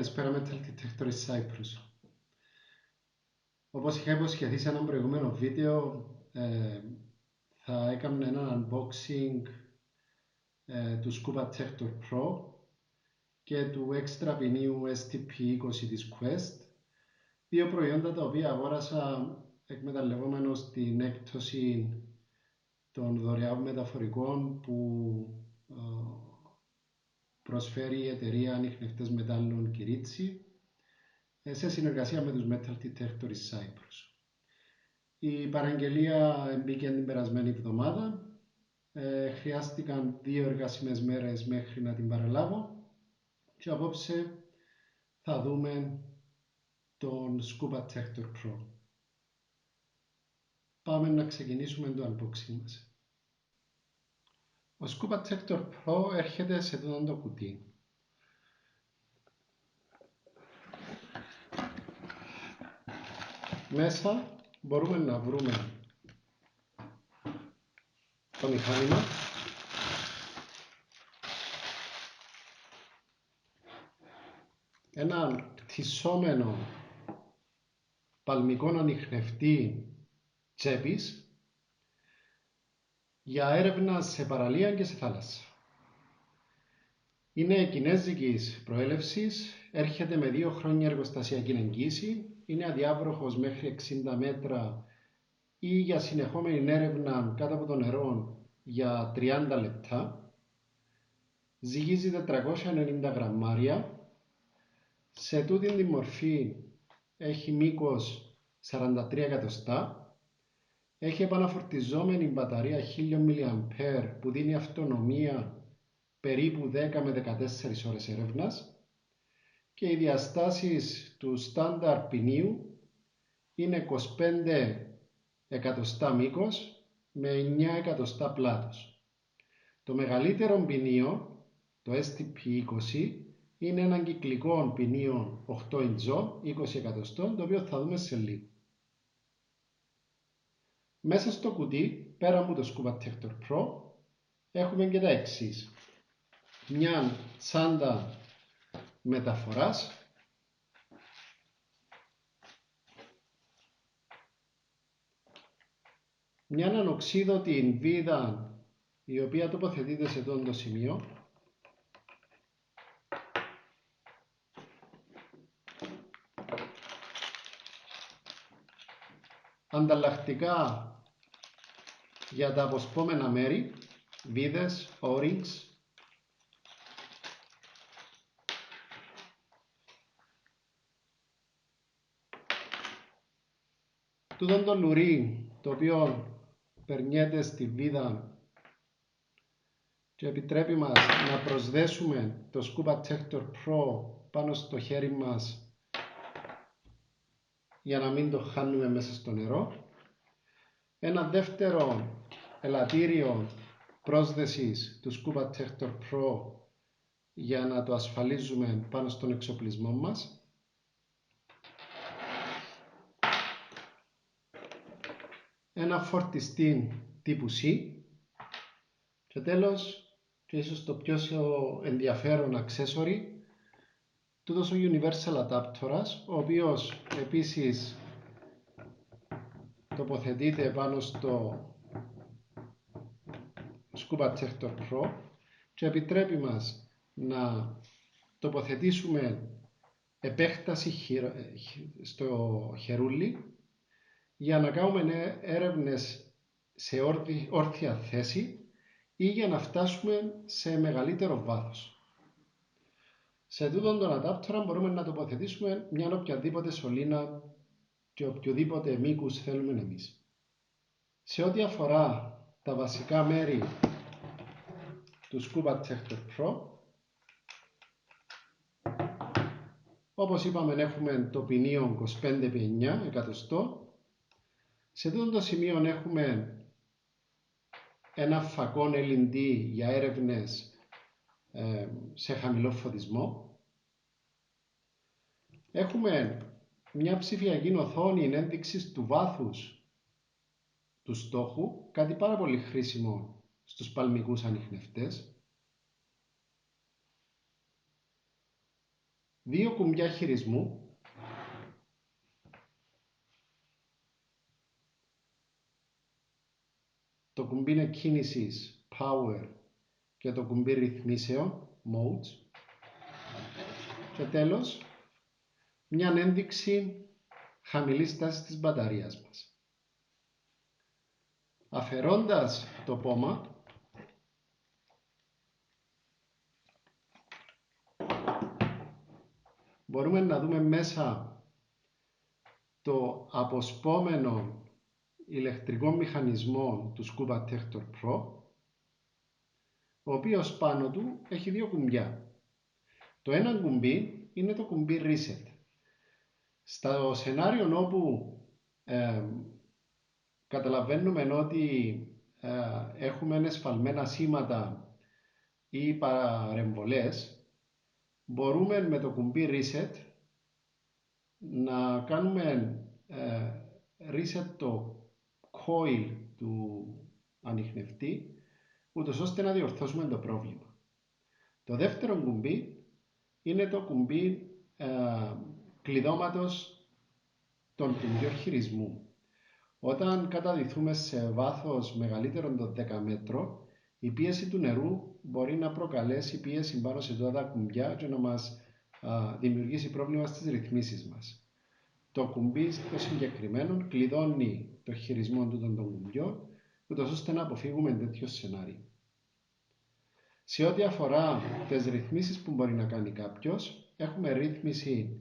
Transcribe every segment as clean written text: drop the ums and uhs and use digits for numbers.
καλησπέρα Metal Detector Cyprus. Όπως είχα υποσχεθεί σε ένα προηγούμενο βίντεο, θα έκανα ένα unboxing του Scuba Detector Pro και του έξτρα ποινίου STP20 της Quest, δύο προϊόντα τα οποία αγόρασα εκμεταλλευόμενος την έκπτωση των δωρεάν μεταφορικών που προσφέρει η εταιρεία ανιχνευτές μετάλλων Κυρίτσι σε συνεργασία με τους Metal Detector Cyprus. Η παραγγελία μπήκε την περασμένη εβδομάδα. Χρειάστηκαν 2 εργάσιμες μέρες μέχρι να την παραλάβω και απόψε θα δούμε τον Scuba Detector Pro. Πάμε να ξεκινήσουμε το unboxing μας. Ο Scuba Detector Pro έρχεται σε αυτό το κουτί. Μέσα μπορούμε να βρούμε το μηχάνημα, ένα πτυσσόμενο παλμικό ανιχνευτή τσέπης για έρευνα σε παραλία και σε θάλασσα. Είναι κινέζικης προέλευσης, έρχεται με 2 χρόνια εργοστασιακή εγγύηση, είναι αδιάβροχος μέχρι 60 μέτρα ή για συνεχόμενη έρευνα κάτω από το νερό για 30 λεπτά. Ζυγίζει 490 γραμμάρια. Σε τούτη τη μορφή έχει μήκος 43 εκατοστά. Έχει επαναφορτιζόμενη μπαταρία 1000 mAh που δίνει αυτονομία περίπου 10 με 14 ώρες έρευνας. Και οι διαστάσεις του στάνταρ ποινίου είναι 25 εκατοστά μήκος με 9 εκατοστά πλάτος. Το μεγαλύτερο ποινίο, το STP20, είναι ένα κυκλικό ποινίο 8 ιντσών, 20 εκατοστών, το οποίο θα δούμε σε λίγο. Μέσα στο κουτί, πέρα από το Scuba Detector Pro, έχουμε και τα εξής. Μια τσάντα μεταφοράς, μια ανοξίδωτη βίδα η οποία τοποθετείται σε αυτό το σημείο, ανταλλακτικά για τα αποσπόμενα μέρη, βίδες, O-rings, τούτον το λουρί το οποίο περνιέται στη βίδα και επιτρέπει μας να προσδέσουμε το Scuba Detector Pro πάνω στο χέρι μας για να μην το χάνουμε μέσα στο νερό. Ένα δεύτερο ελαττήριο πρόσδεσης του Scuba Detector Pro για να το ασφαλίζουμε πάνω στον εξοπλισμό μας. Ένα φορτιστή τύπου C και τέλος, και ίσως το πιο ενδιαφέρον accessory, τούτος ο universal adapterας, ο οποίος επίσης τοποθετείται πάνω στο Scuba Detector Pro και επιτρέπει μας να τοποθετήσουμε επέκταση στο χερούλι για να κάνουμε έρευνες σε όρθια θέση ή για να φτάσουμε σε μεγαλύτερο βάθος. Σε τούτον τον adapter μπορούμε να τοποθετήσουμε μια οποιαδήποτε σωλήνα και οποιοδήποτε μήκους θέλουμε εμείς. Σε ό,τι αφορά τα βασικά μέρη του Scuba Detector Pro, όπως είπαμε έχουμε το ποινίο 25x9 εκατοστό. Σε αυτό το σημείο έχουμε ένα φακόν LED για έρευνες σε χαμηλό φωτισμό. Έχουμε μια ψηφιακή οθόνη ένδειξης του βάθους του στόχου, κάτι πάρα πολύ χρήσιμο στους παλμικούς ανιχνευτές. δύο κουμπιά χειρισμού, το κουμπί εκκίνησης Power και το κουμπί ρυθμίσεων Modes και τέλος μια ένδειξη χαμηλής τάσης της μπαταρίας μας. Αφαιρώντας το πόμα, μπορούμε να δούμε μέσα το αποσπόμενο ηλεκτρικό μηχανισμό του Scuba Protector Pro, ο οποίος πάνω του έχει δύο κουμπιά. Το ένα κουμπί είναι το κουμπί Reset. Στο σενάριο όπου καταλαβαίνουμε ότι έχουμε εσφαλμένα σήματα ή παρεμβολές, μπορούμε με το κουμπί Reset να κάνουμε reset το coil του ανιχνευτή, ούτως ώστε να διορθώσουμε το πρόβλημα. Το δεύτερο κουμπί είναι το κουμπί κλειδώματος των κουμπιών χειρισμού. Όταν καταδυθούμε σε βάθος μεγαλύτερο των 10 μέτρων, η πίεση του νερού μπορεί να προκαλέσει πίεση πάνω σε αυτά τα κουμπιά και να μας δημιουργήσει πρόβλημα στις ρυθμίσεις μας. Το κουμπί στο συγκεκριμένο κλειδώνει το χειρισμό των κουμπιών, ούτως ώστε να αποφύγουμε τέτοιο σενάριο. Σε ό,τι αφορά τις ρυθμίσεις που μπορεί να κάνει κάποιος, έχουμε ρύθμιση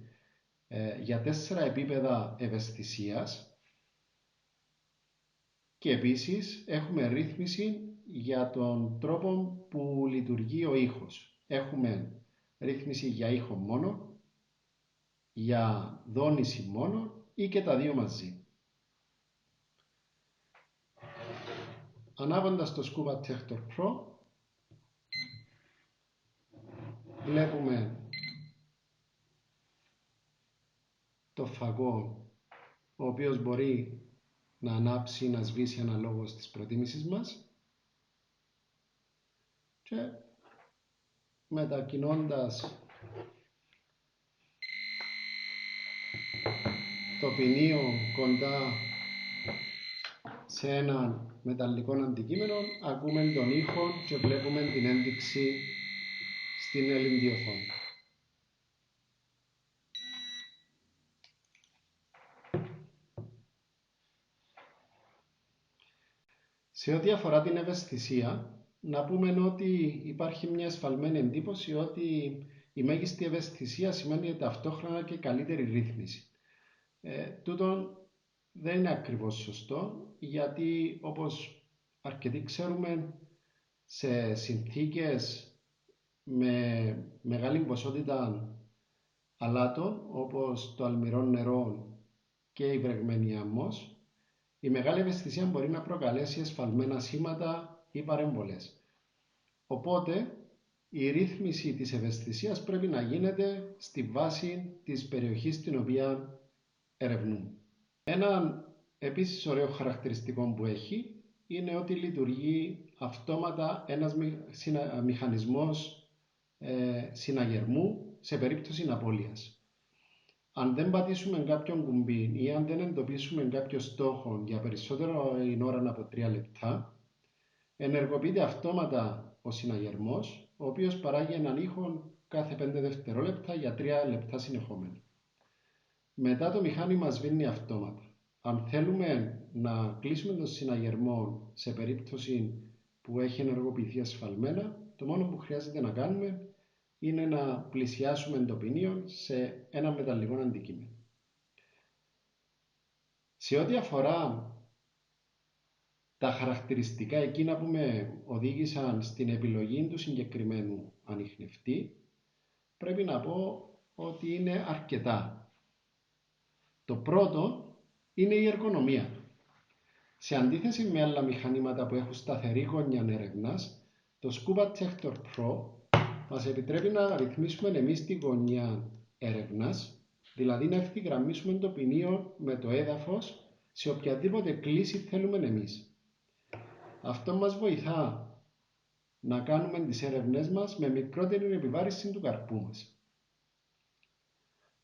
για 4 επίπεδα ευαισθησίας και επίσης έχουμε ρύθμιση για τον τρόπο που λειτουργεί ο ήχος. Έχουμε ρύθμιση για ήχο μόνο, για δόνηση μόνο ή και τα δύο μαζί. Ανάβοντας το Scuba Protector Pro, βλέπουμε το φαγό, ο οποίος μπορεί να ανάψει ή να σβήσει αναλόγως της προτίμησης μας και μετακινώντας το ποινίο κοντά σε ένα μεταλλικό αντικείμενο, ακούμε τον ήχο και βλέπουμε την ένδειξη στην ελινδιοθόνη. Σε ό,τι αφορά την ευαισθησία, να πούμε ότι υπάρχει μια εσφαλμένη εντύπωση ότι η μέγιστη ευαισθησία σημαίνει ταυτόχρονα και καλύτερη ρύθμιση. Τούτον δεν είναι ακριβώς σωστό, γιατί όπως αρκετοί ξέρουμε, σε συνθήκες με μεγάλη ποσότητα αλάτων, όπως το αλμυρό νερό και η βρεγμένη άμμος, η μεγάλη ευαισθησία μπορεί να προκαλέσει εσφαλμένα σήματα ή παρεμβολές. Οπότε, η ρύθμιση της ευαισθησίας πρέπει να γίνεται στη βάση της περιοχής στην οποία ερευνούμε. Ένα επίσης ωραίο χαρακτηριστικό που έχει είναι ότι λειτουργεί αυτόματα ένας μηχανισμός συναγερμού σε περίπτωση απώλειας. Αν δεν πατήσουμε κάποιον κουμπί ή αν δεν εντοπίσουμε κάποιο στόχο για περισσότερο ώρα από 3 λεπτά, ενεργοποιείται αυτόματα ο συναγερμός, ο οποίος παράγει έναν ήχο κάθε 5 δευτερόλεπτα για 3 λεπτά συνεχόμενα. Μετά το μηχάνημα σβήνει αυτόματα. Αν θέλουμε να κλείσουμε τον συναγερμό σε περίπτωση που έχει ενεργοποιηθεί ασφαλμένα, το μόνο που χρειάζεται να κάνουμε είναι να πλησιάσουμε το ποινίο σε ένα μεταλλικό αντικείμενο. Σε ό,τι αφορά τα χαρακτηριστικά εκείνα που με οδήγησαν στην επιλογή του συγκεκριμένου ανιχνευτή, πρέπει να πω ότι είναι αρκετά. Το πρώτο είναι η εργονομία. Σε αντίθεση με άλλα μηχανήματα που έχουν σταθερή γωνιά έρευνας, το Scuba Protector Pro μας επιτρέπει να ρυθμίσουμε εμείς τη γωνιά έρευνας, δηλαδή να ευθυγραμμίσουμε το ποινίο με το έδαφος σε οποιαδήποτε κλίση θέλουμε εμείς. Αυτό μας βοηθά να κάνουμε τις έρευνές μας με μικρότερη επιβάρυνση του καρπού μας.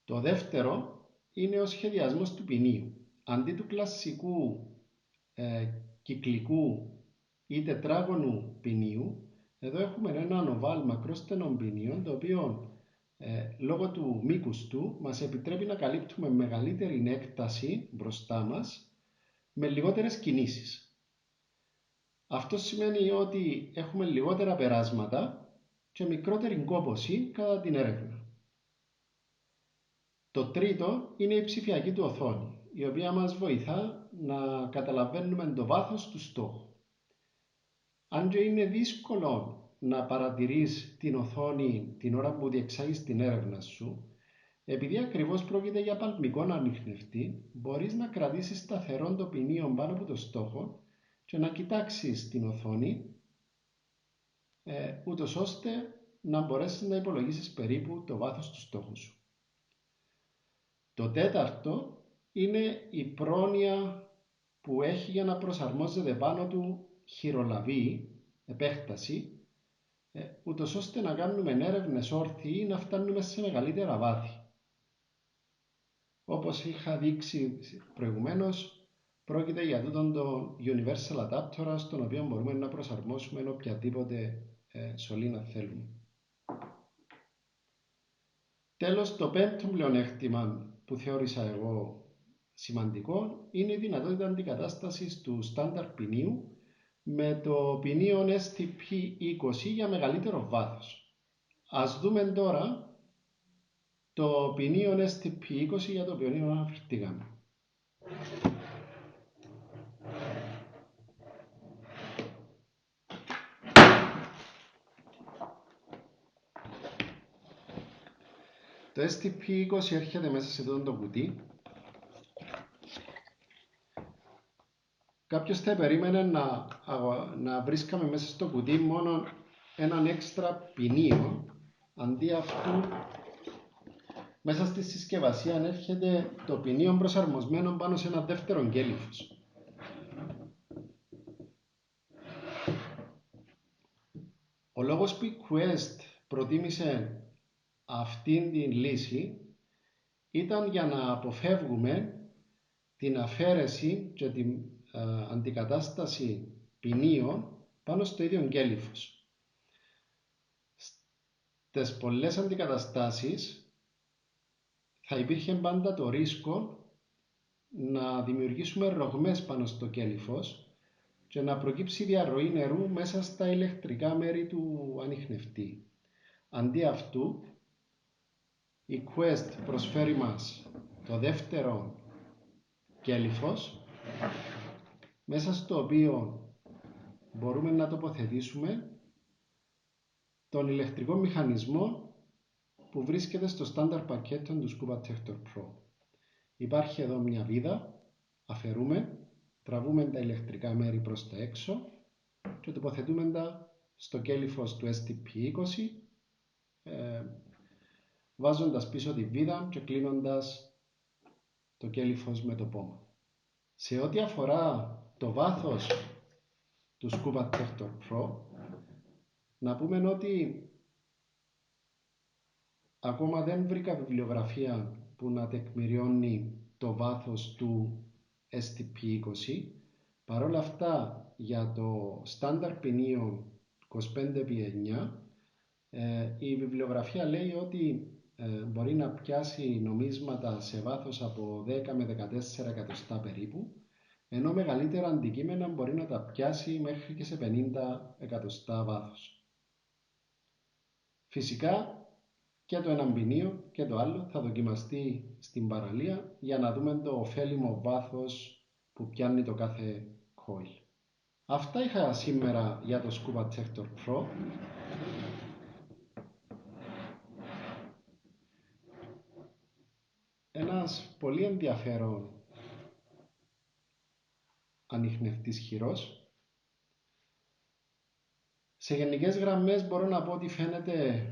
Το δεύτερο είναι ο σχεδιασμός του ποινίου. Αντί του κλασσικού κυκλικού ή τετράγωνου ποινίου, εδώ έχουμε ένα οβάλ μακρόστενων ποινίων, το οποίο λόγω του μήκους του μας επιτρέπει να καλύπτουμε μεγαλύτερη έκταση μπροστά μας με λιγότερες κινήσεις. Αυτό σημαίνει ότι έχουμε λιγότερα περάσματα και μικρότερη κόπωση κατά την έρευνα. Το τρίτο είναι η ψηφιακή του οθόνη, η οποία μας βοηθά να καταλαβαίνουμε το βάθος του στόχου. Αν και είναι δύσκολο να παρατηρείς την οθόνη την ώρα που διεξάγεις την έρευνα σου, επειδή ακριβώς πρόκειται για παλμικό ανιχνευτή, μπορείς να κρατήσεις σταθερόν το ποινίο πάνω από το στόχο και να κοιτάξεις την οθόνη, ούτως ώστε να μπορέσεις να υπολογίσεις περίπου το βάθος του στόχου σου. Το τέταρτο είναι η πρόνοια που έχει για να προσαρμόζεται πάνω του χειρολαβή, επέκταση, ούτως ώστε να κάνουμε έρευνες όρθιοι ή να φτάνουμε σε μεγαλύτερα βάθη. Όπως είχα δείξει προηγουμένως, πρόκειται για τούτον το Universal Adapter, στον οποίο μπορούμε να προσαρμόσουμε οποιαδήποτε σωλήνα θέλουμε. Τέλος, το πέμπτο πλεονέκτημα που θεώρησα εγώ σημαντικό είναι η δυνατότητα αντικατάστασης του στάνταρ ποινίου με το ποινίο STP-20 για μεγαλύτερο βάθος. Ας δούμε τώρα το ποινίο STP-20 για το οποίο αναφερθήκαμε. Το STP-20 έρχεται μέσα σε αυτό το κουτί. Κάποιος θα περίμενε να βρίσκαμε μέσα στο κουτί μόνο έναν έξτρα ποινίο. Αντί αυτού, μέσα στη συσκευασία έρχεται το ποινίο προσαρμοσμένο πάνω σε ένα δεύτερο γκέλυφος. Ο λόγος που η Quest προτίμησε αυτήν την λύση ήταν για να αποφεύγουμε την αφαίρεση και την αντικατάσταση ποινίων πάνω στο ίδιο γκέλυφος. Στις πολλές αντικαταστάσεις θα υπήρχε πάντα το ρίσκο να δημιουργήσουμε ρογμές πάνω στο κέλυφος και να προκύψει διαρροή νερού μέσα στα ηλεκτρικά μέρη του ανιχνευτή. Αντί αυτού, η Quest προσφέρει μας το δεύτερο κέλυφος, μέσα στο οποίο μπορούμε να τοποθετήσουμε τον ηλεκτρικό μηχανισμό που βρίσκεται στο στάνταρ πακέτο του Scuba Protector Pro. Υπάρχει εδώ μια βίδα, αφαιρούμε, τραβούμε τα ηλεκτρικά μέρη προς τα έξω και τοποθετούμε τα στο κέλυφος του STP-20, βάζοντας πίσω τη βίδα και κλείνοντας το κέλυφος με το πόμα. Σε ό,τι αφορά το βάθος του Scuba Protector Pro, να πούμε ότι ακόμα δεν βρήκα βιβλιογραφία που να τεκμηριώνει το βάθος του STP-20. Παρ' όλα αυτά, για το στάνταρ ποινίο 25x9, η βιβλιογραφία λέει ότι μπορεί να πιάσει νομίσματα σε βάθος από 10 με 14 εκατοστά περίπου, ενώ μεγαλύτερα αντικείμενα μπορεί να τα πιάσει μέχρι και σε 50 εκατοστά βάθος. Φυσικά και το ένα ποινίο και το άλλο θα δοκιμαστεί στην παραλία για να δούμε το ωφέλιμο βάθος που πιάνει το κάθε coil. Αυτά είχα σήμερα για το Scuba Protector Pro. Ένας πολύ ενδιαφέρον ανιχνευτής χειρός. Σε γενικές γραμμές μπορώ να πω ότι φαίνεται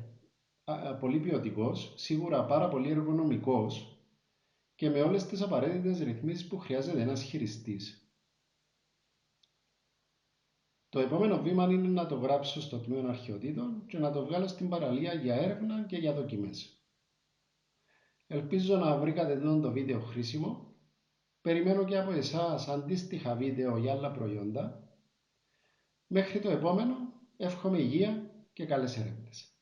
πολύ ποιοτικός, σίγουρα πάρα πολύ εργονομικός και με όλες τις απαραίτητες ρυθμίσεις που χρειάζεται ένας χειριστής. Το επόμενο βήμα είναι να το γράψω στο τμήμα αρχαιοτήτων και να το βγάλω στην παραλία για έρευνα και για δοκιμές. Ελπίζω να βρήκατε το βίντεο χρήσιμο. Περιμένω και από εσάς αντίστοιχα βίντεο για άλλα προϊόντα. Μέχρι το επόμενο, εύχομαι υγεία και καλές έρευνες.